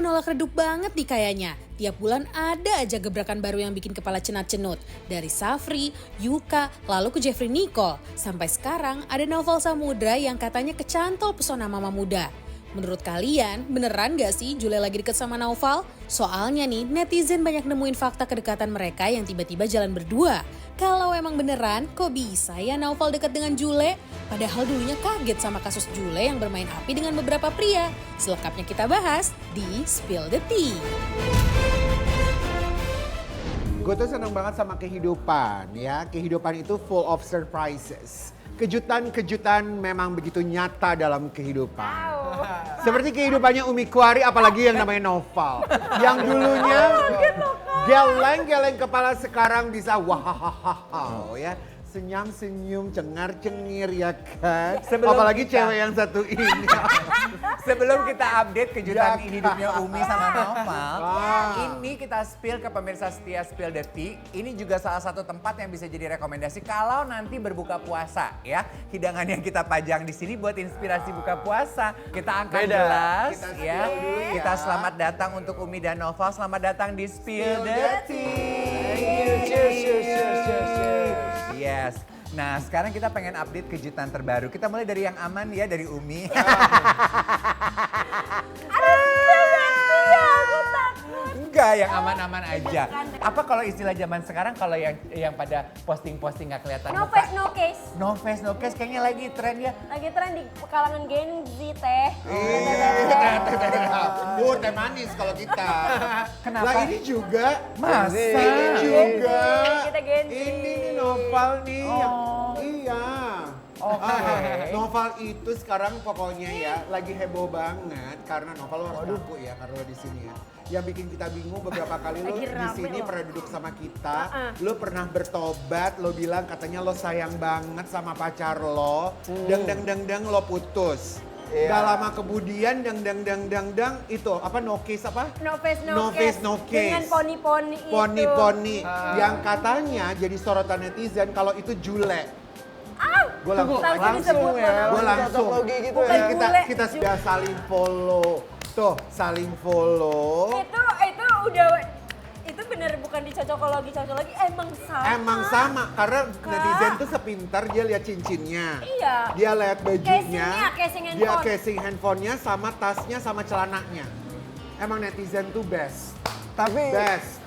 menolak redup banget nih kayaknya. Tiap bulan ada aja gebrakan baru yang bikin kepala cenat-cenut. Dari Safri, Yuka, lalu ke Jeffrey Nicole. Sampai sekarang ada Naufal Samudra yang katanya kecantol pesona mama muda. Menurut kalian, beneran gak sih Jule lagi deket sama Naufal? Soalnya nih, netizen banyak nemuin fakta kedekatan mereka yang tiba-tiba jalan berdua. Kalau emang beneran, kok bisa ya Naufal dekat dengan Jule? Padahal dulunya kaget sama kasus Jule yang bermain api dengan beberapa pria. Selengkapnya kita bahas di Spill the Tea. Gue tuh seneng banget sama kehidupan ya. Kehidupan itu full of surprises. Kejutan-kejutan memang begitu nyata dalam kehidupan. Seperti kehidupannya Umi Kuari, apalagi yang namanya Naufal. Yang dulunya geleng-geleng kepala sekarang bisa wahahaha ya. Senyum-senyum, cengar-cengir ya kan. Apalagi cewek yang satu ini. Sebelum kita update kejutan hidupnya Umi sama Naufal, ini kita spill ke pemirsa setia Spill the Tea. Ini juga salah satu tempat yang bisa jadi rekomendasi kalau nanti berbuka puasa ya. Hidangan yang kita pajang di sini buat inspirasi buka puasa. Kita angkat gelas ya. Kita selamat datang untuk Umi dan Naufal. Selamat datang di Spill the Tea. Cheers. Yes. Nah, sekarang kita pengen update kejutan terbaru. Kita mulai dari yang aman ya, dari Umi. Enggak, yang aman-aman aja. Apa kalau istilah zaman sekarang kalau yang pada posting-posting nggak kelihatan No muka? face, no case. No face, no case kayaknya lagi tren ya. Lagi tren di kalangan Gen Z teh. Teh manis kalau kita. Kenapa? Lah ini juga. Masa? Ini juga. Kita Gen Z. Ini nih Naufal nih. Iya. Oke. Naufal itu sekarang pokoknya ya lagi heboh banget karena Naufal lo harus ngaku ya karena lo di sini ya. Yang bikin kita bingung beberapa kali lo Lagi di rame sini loh. pernah duduk sama kita, lo pernah bertobat, lo bilang katanya lo sayang banget sama pacar lo, dang lo putus. Gak lama kemudian dang itu apa no case apa? No face, No face, no case. Dengan poni-poni itu. Poni-poni yang katanya jadi sorotan netizen kalau itu Jule. Gue langsung disebut ya. gue langsung gitu Bukan ya. bule. kita sudah saling follow. Tuh, saling follow. Itu udah itu bener bukan dicocokologi emang sama. Emang sama karena netizen tuh sepintar dia lihat cincinnya. Iya. Dia lihat bajunya. Casing Dia handphone. casing handphonenya sama tasnya sama celananya. Emang netizen tuh best. Tapi, Best.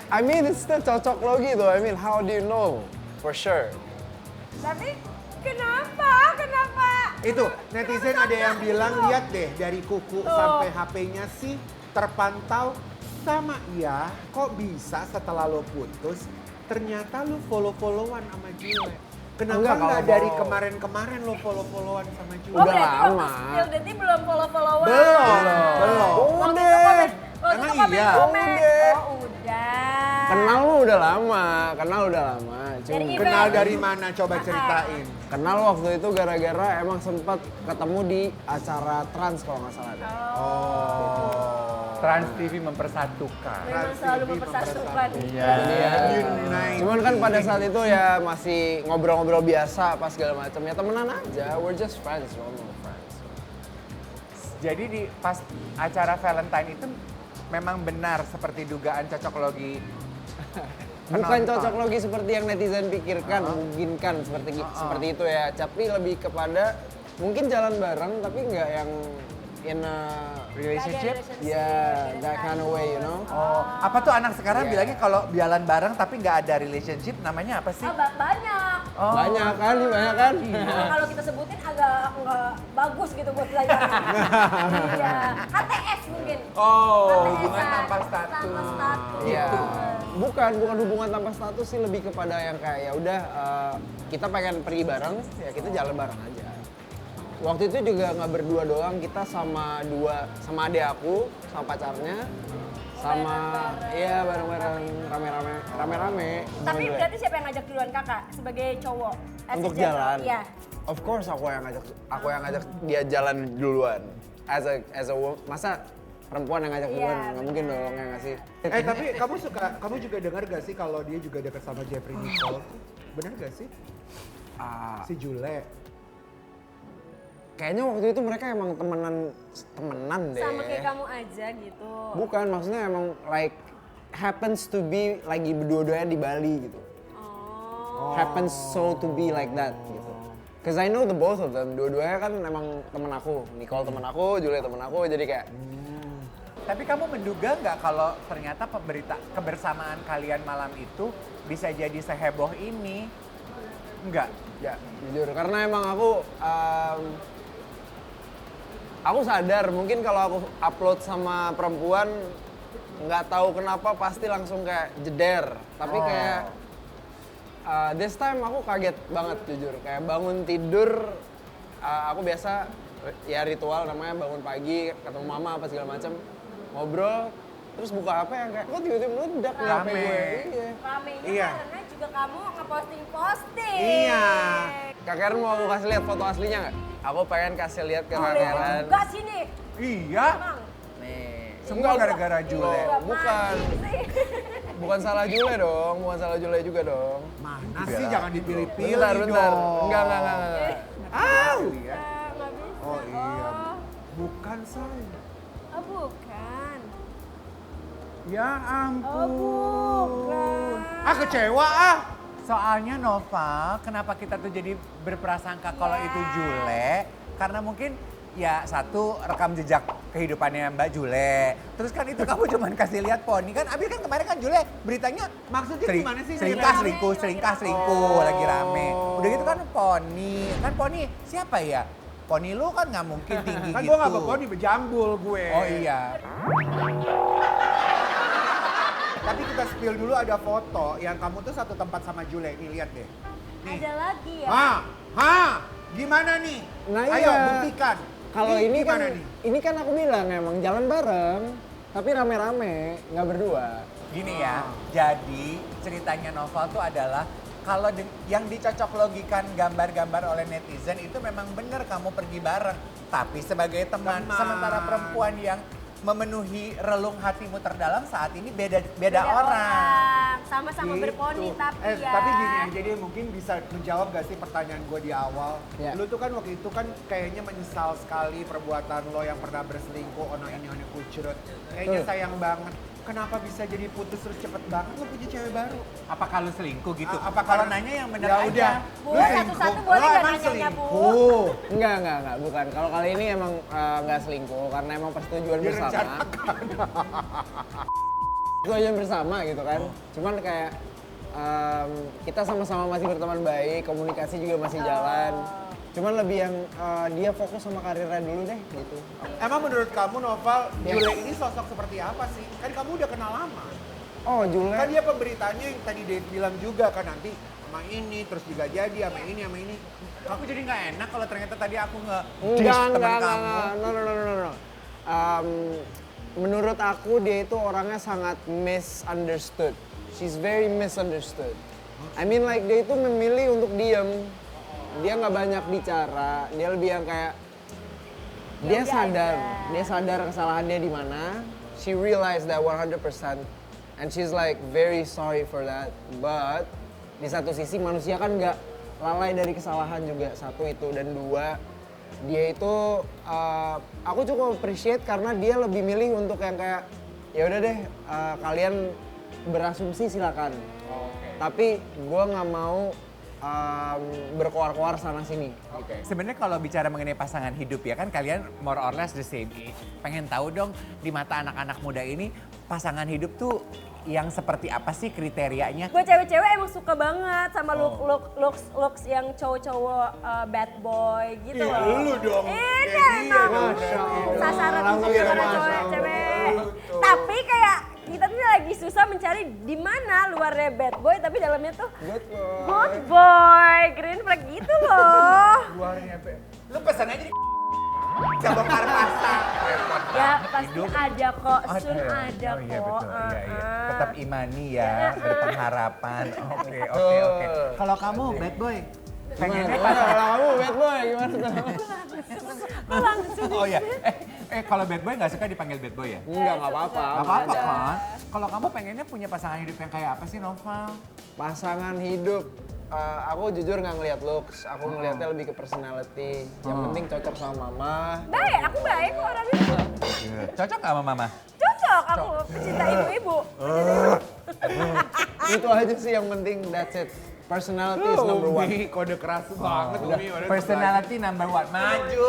I mean it's still cocok logi though. I mean how do you know for sure? Tapi kenapa? Itu netizen ada yang bilang lihat deh dari kuku sampai HP-nya sih terpantau sama ya. Kok bisa setelah lo putus ternyata lo follow-followan sama Jule. Kenapa Enggak, nggak kalau dari follow. kemarin-kemarin lo follow-followan sama Jule? Udah berarti waktu lama. Spill the Tea belum follow-followan. Belum. Waktu itu komen. Waktu Emang itu komen. iya? Oh udah. Kenal lu udah lama. Cuma Dari Kenal dari mana? Coba ceritain. kenal waktu itu gara-gara emang sempat ketemu di acara Trans kalau nggak salah. Trans TV mempersatukan. Memang selalu mempersatukan. Jadi ya, Unite. cuman kan pada saat itu ya masih ngobrol-ngobrol biasa pas segala macam ya temenan aja. We're just friends, normal friends. Jadi di pas acara Valentine itu memang benar seperti dugaan cocokologi. Bukan penonton. cocok logi seperti yang netizen pikirkan, memungkinkan seperti itu ya. Tapi lebih kepada mungkin jalan bareng tapi nggak yang in a Relationship? that kind of way, you know. Oh, apa tuh anak sekarang bilangnya kalau jalan bareng tapi nggak ada relationship namanya apa sih? Banyak. Oh. Banyak kan? Kalau kita sebutin agak nggak bagus gitu buat pelajaran. Iya. HTS mungkin. Oh, HTS-an. hubungan tanpa status. Tanpa status. Iya. Bukan hubungan tanpa status sih, lebih kepada yang kayak ya udah kita pengen pergi bareng, ya kita jalan bareng aja. Waktu itu juga nggak berdua doang, kita sama adik aku, sama pacarnya, sama iya bareng-bareng rame-rame. Tapi berarti siapa yang ngajak duluan kakak sebagai cowok? Untuk As a jalan. Iya. Of course aku yang ngajak dia jalan duluan. As a masa perempuan yang ngajak Iya, duluan, nggak mungkin dong ya nggak sih? Tapi kamu juga dengar gak sih kalau dia juga dekat sama Jeffrey Nicole? Benar gak sih? Si Jule. kayaknya waktu itu mereka emang temenan deh. Sama kayak kamu aja gitu. Bukan, maksudnya emang like happens to be lagi berdua-duanya di Bali gitu. Happens so to be like that gitu. Cause I know the both of them, dua-duanya kan emang temen aku. Nicole temen aku, Julia temen aku, jadi kayak Tapi kamu menduga nggak kalau ternyata kebersamaan kalian malam itu bisa jadi seheboh ini? Enggak? ya jujur, karena emang aku sadar mungkin kalau aku upload sama perempuan nggak tahu kenapa pasti langsung kayak jeder. Tapi kayak this time aku kaget banget jujur. Kayak bangun tidur, aku biasa ya ritual namanya bangun pagi, ketemu mama apa segala macam, ngobrol, terus buka HP yang kayak kok tiba-tiba meledak nih HP gue. Iya. Ramenya Iya. karena juga kamu ngeposting-posting. Iya. Kak Karen mau aku kasih lihat foto aslinya nggak? Aku pengen kasih lihat ke Kak Boleh Karen. juga sini. Iya. Emang. Nih, semua Enggak, gara-gara Jule. Loh, bukan. Bukan salah Jule dong, bukan salah Jule juga dong. Mana sih, jangan dipilih-pilih Bentar, bentar. dong. Enggak. Au! Iya. Nggak bisa. Oh iya, bukan saya. Oh bukan. Ya ampun. Oh bukan. Ah kecewa ah. Soalnya Nova, kenapa kita tuh jadi berprasangka kalau itu Jule? Karena mungkin ya satu rekam jejak kehidupannya Mbak Jule. Terus kan itu kamu cuman kasih lihat poni kan. Abis kan kemarin kan Jule beritanya Maksudnya gimana sih? selingkah selingkuh lagi rame. Udah gitu kan poni. Kan poni siapa ya? Poni lu kan nggak mungkin tinggi Kan gitu. gue gak berponi, berjambul gue. Oh iya. Tapi kita spill dulu ada foto yang kamu tuh satu tempat sama Jule. Nih lihat deh. Nih. Ada lagi ya? Gimana nih? Nah, Ayo iya. buktikan. Kalau Nih, ini kan, gimana nih? ini kan aku bilang emang jalan bareng, tapi rame-rame, nggak berdua. Gini ya, jadi ceritanya Noval tuh adalah kalau yang dicocok logikan gambar-gambar oleh netizen itu memang benar kamu pergi bareng. Tapi sebagai teman, Teman. sementara perempuan yang memenuhi relung hatimu terdalam saat ini beda orang. Sama-sama Gitu. berponi tapi ya. Tapi gini aja deh, mungkin bisa menjawab gak sih pertanyaan gue di awal. Ya. Lu tuh kan waktu itu kan kayaknya menyesal sekali perbuatan lo yang pernah berselingkuh, ono ini ono kucurut. Kayaknya sayang banget. Kenapa bisa jadi putus terus cepet banget lo punya cewek baru? Apa kalau selingkuh gitu? Ah, Apa kalau nanya yang benar Ya aja? udah. Bu, Lu satu-satu selingkuh. boleh Lo nggak emang nanyanya, Bu? selingkuh. Enggak, bukan. Kalau kali ini emang nggak selingkuh, karena emang persetujuan bersama. Direncanakan. Persetujuan bersama gitu kan. Cuman kayak kita sama-sama masih berteman baik, komunikasi juga masih jalan. Cuman lebih yang dia fokus sama karirnya dulu deh gitu. Emang menurut kamu Noval, Ya. Jule ini sosok seperti apa sih? Kan kamu udah kenal lama. Oh Jule, Kan dia pemberitanya yang tadi dia bilang juga kan nanti sama ini, terus juga jadi sama ini, sama ini. Aku jadi nggak enak kalau ternyata tadi aku enggak, teman kamu. no. Menurut aku dia itu orangnya sangat misunderstood. She's very misunderstood. I mean like dia itu memilih untuk diam. Dia nggak banyak bicara. Dia lebih yang kayak dia sadar kesalahannya di mana. She realized that 100%. And she's like very sorry for that. But di satu sisi manusia kan nggak lalai dari kesalahan juga. Satu itu, dan dua, dia itu aku cukup appreciate karena dia lebih milih untuk yang kayak ya udah deh kalian berasumsi silakan. Tapi gue nggak mau berkoar-koar sana sini. Sebenarnya kalau bicara mengenai pasangan hidup ya kan kalian more or less the same age. Pengen tahu dong di mata anak-anak muda ini pasangan hidup tuh yang seperti apa sih kriterianya? Gue cewek-cewek emang suka banget sama looks yang cowok-cowok bad boy gitu loh. Lu dong. Ini Kayak dia emang dong. sasaran Langsung untuk ya, para Mas. cewek-cewek. Tapi kayak kita tuh lagi susah mencari di mana luarnya bad boy tapi dalamnya tuh good boy, green flag gitu loh. Luarnya lu pesan aja di bongkar pasar. Ya pasti ada kok, Oh, sun ada oh, iya, kok. betul. Iya, iya. Uh-uh. Tetap imani ya, berpengharapan. Oke. Kalau kamu bad boy, pengennya Kalau kamu bad boy gimana tuh? Langsung Oh iya, kalau bad boy nggak suka dipanggil bad boy ya? Enggak apa-apa. Nggak apa-apa aja. kan? Kalau kamu pengennya punya pasangan hidup yang kayak apa sih Noval? Pasangan hidup, aku jujur nggak ngelihat looks, aku ngelihatnya lebih ke personality. Yang penting cocok sama mama. Baik, aku baik kok orangnya. Cocok nggak sama mama? Cocok, aku pecinta ibu-ibu. Itu aja sih yang penting, that's it. Personality is number one. Umi, kode keras banget Umi. Personality number one. Maju.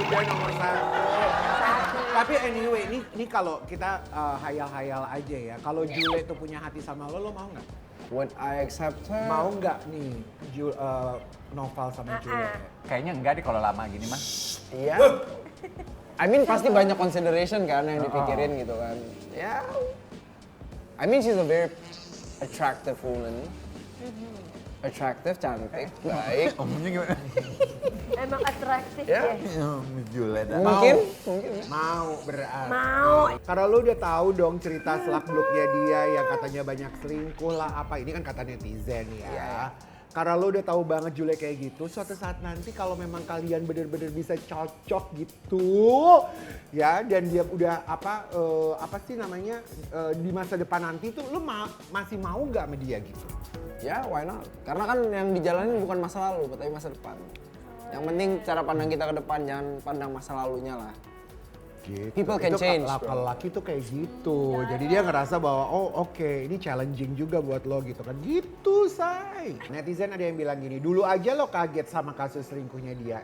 Udah nomor 1. Tapi anyway, ini kalau kita hayal-hayal aja ya. Kalau Jule tuh punya hati sama lo mau nggak? Would I accept her? Mau nggak nih Noval sama Jule? Kayaknya enggak deh kalau lama gini mah. Iya. I mean pasti banyak consideration kan yang dipikirin gitu kan. Ya. I mean she's a very attractive woman. Attractive, cantik, baik. Omongnya gimana? Emang atraktif Ya. ya. Jule dah. Mungkin. Mau berarti. Mau. Karena lu udah tahu dong cerita selak-beluknya dia yang katanya banyak selingkuh lah apa. Ini kan kata netizen ya. Iya. Karena lu udah tahu banget Jule kayak gitu, suatu saat nanti kalau memang kalian bener-bener bisa cocok gitu, ya dan dia udah apa sih namanya di masa depan nanti tuh lu masih mau nggak sama dia gitu? Ya, why not? Karena kan yang dijalanin bukan masa lalu, tapi masa depan. Yang penting cara pandang kita ke depan, jangan pandang masa lalunya lah. Gitu. People can change, bro. Kalau laki tuh kayak gitu. Jadi dia ngerasa bahwa oh oke, ini challenging juga buat lo gitu kan. Gitu, say. Netizen ada yang bilang gini, dulu aja lo kaget sama kasus selingkuhnya dia.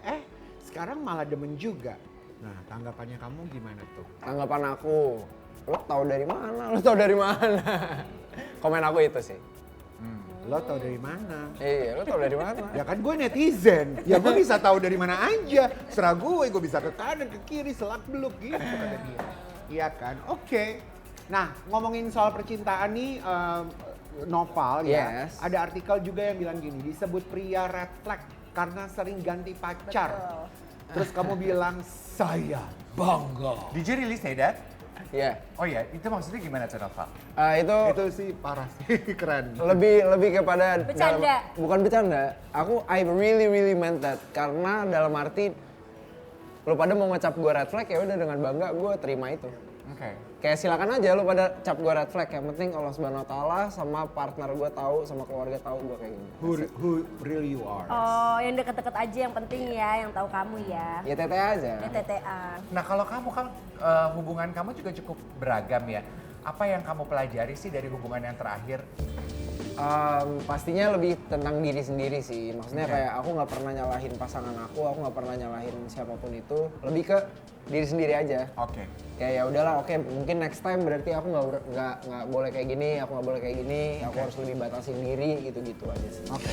Sekarang malah demen juga. Nah, tanggapannya kamu gimana tuh? Tanggapan aku, lo tau dari mana? Lo tau dari mana? Komen aku itu sih. Lo tau dari mana? Iya, lo tau dari mana? Ya kan gue netizen, ya gue bisa tahu dari mana aja. Serah gue bisa ke kanan, ke kiri, selak beluk gitu kata dia. Iya kan, oke. Nah ngomongin soal percintaan nih, Noval ya. Yes. Ada artikel juga yang bilang gini, disebut pria red flag karena sering ganti pacar. Terus kamu bilang, saya bangga. Did you really say that? Iya. Oh iya, itu maksudnya gimana tuh Noval? Itu sih parah sih, keren. lebih kepada Bercanda. bukan bercanda. I really meant that karena dalam arti lo pada mau ngecap gue red flag ya udah dengan bangga gue terima itu. Oke. Kayak silakan aja lo pada cap gue red flag, yang penting Allah Subhanahu wa taala sama partner gue tahu, sama keluarga tahu gue kayak gini. Who really you are. Oh, yang deket-deket aja yang penting ya, yang tahu kamu ya. Ya tete aja. Ini TTA. Nah kalau kamu kan hubungan kamu juga cukup beragam ya. Apa yang kamu pelajari sih dari hubungan yang terakhir? Pastinya lebih tentang diri sendiri sih. Maksudnya Oke. kayak aku nggak pernah nyalahin pasangan aku nggak pernah nyalahin siapapun itu. Lebih ke diri sendiri aja. Oke. Kayak ya udahlah, oke, mungkin next time berarti aku nggak boleh kayak gini, aku nggak boleh kayak gini, aku harus lebih batasin diri gitu-gitu aja sih. Oke.